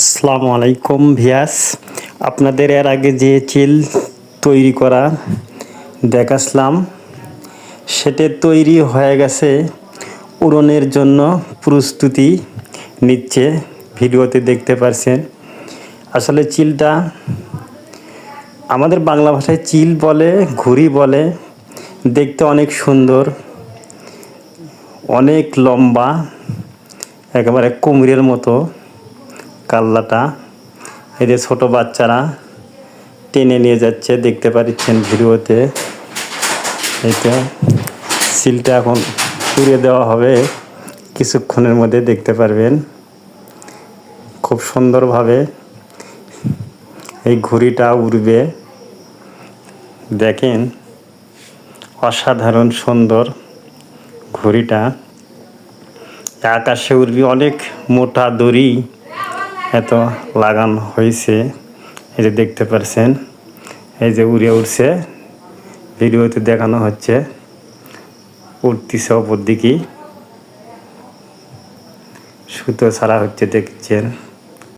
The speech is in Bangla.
আসসালামু আলাইকুম ভিয়াস। আপনাদের এর আগে যে চিল তৈরি করা দেখালাম সেটা তৈরি হয়ে গেছে, উড়নের জন্য প্রস্তুতি নিচ্ছে। ভিডিওতে দেখতে পারছেন। আসলে চিলটা আমাদের বাংলা ভাষায় চিল বলে, ঘুড়ি বলে। দেখতে অনেক সুন্দর, অনেক লম্বা, একেবারে কুমিরের মতো কাল্লাটা। এই যে ছোটো বাচ্চারা টেনে নিয়ে যাচ্ছে, দেখতে পাচ্ছেন ভিডিওতে। এটা সিলটা এখন পুড়িয়ে দেওয়া হবে, কিছুক্ষণের মধ্যে দেখতে পারবেন। খুব সুন্দরভাবে এই ঘুড়িটা উড়বে, দেখেন অসাধারণ সুন্দর ঘুড়িটা। আকাশে উড়বে, অনেক মোটা দড়ি এত লাগানো হয়েছে। এই যে দেখতে পাচ্ছেন, এই যে উড়ে উঠছে, ভিডিওতে দেখানো হচ্ছে। উঠতেছে অপর দিকে, সুতো ছাড়া হচ্ছে দেখছেন।